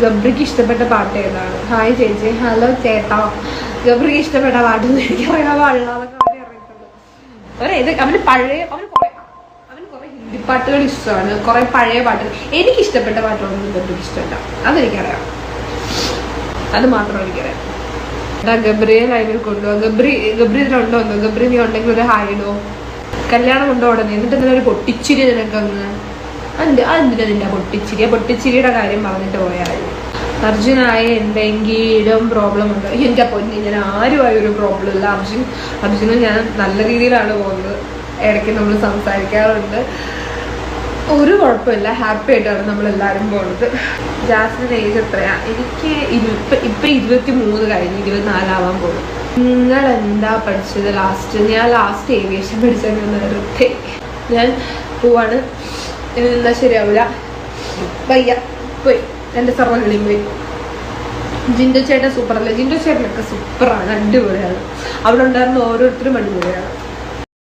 ഗബ്രിക്ക് ഇഷ്ടപ്പെട്ട പാട്ട് ഏതാണ്? ഹായ് ചേച്ചി. ഹലോ ചേട്ടാ. ഗബ്രിക്ക് ഇഷ്ടപ്പെട്ട പാട്ട് എനിക്ക് അറിയാൻ പാടില്ല, അതൊക്കെ അവനെ അറിയത്തുള്ളൂ. അവന് കുറെ ഹിന്ദി പാട്ടുകൾ ഇഷ്ടമാണ്, കുറെ പഴയ പാട്ടുകൾ. എനിക്ക് ഇഷ്ടപ്പെട്ട പാട്ടുകളൊന്നും ഗബ്രിക്ക് ഇഷ്ടമല്ല, അതെനിക്കറിയാം, അത് മാത്രം എനിക്കറിയാം. ഗബ്രിയെ ലൈവിൽ കൊണ്ടുപോകാം. ഗബ്രി ഇതിലുണ്ടോ? ഗബ്രി നീ ഉണ്ടെങ്കിൽ ഒരു ഹായിടോ. കല്യാണം കൊണ്ടോ ഉടനെ, എന്നിട്ട് എന്തിനാ ഒരു പൊട്ടിച്ചിരി നിനക്കങ്ങ്? അതെന്തിനാ നിന്റെ പൊട്ടിച്ചിരിയുടെ കാര്യം പറഞ്ഞിട്ട് പോയാൽ. അർജുനായ എന്തെങ്കിലും പ്രോബ്ലം ഉണ്ടോ? എൻ്റെ പൊന്നി, ഞാൻ ആരുമായി ഒരു പ്രോബ്ലം ഇല്ല. അർജുന് ഞാൻ നല്ല രീതിയിലാണ് പോകുന്നത്, ഇടയ്ക്ക് നമ്മൾ സംസാരിക്കാറുണ്ട്, ഒരു കുഴപ്പമില്ല, ഹാപ്പി ആയിട്ടാണ് നമ്മളെല്ലാവരും പോകുന്നത്. ജാസ്മിൻ ഏജ് എത്രയാ? എനിക്ക് ഇപ്പം 23 കഴിഞ്ഞ് 24 ആവാൻ പോകും. നിങ്ങൾ എന്താ പഠിച്ചത് ലാസ്റ്റ്? ഞാൻ ലാസ്റ്റ് ഏവിയേഷൻ പഠിച്ചത്. ഞാൻ പോവാണ്, എന്താ ശരിയാവില്ല, വയ്യ, പോയി, എൻ്റെ സർവ്വങ്ങളിലും പോയി. ജിൻഡോ ചേട്ടൻ സൂപ്പറല്ലേ? ജിൻഡോ ചേട്ടനൊക്കെ സൂപ്പറാണ്, അടിപൊളിയാണ്. അവിടെ ഉണ്ടായിരുന്ന ഓരോരുത്തരും അടിപൊളിയാണ്.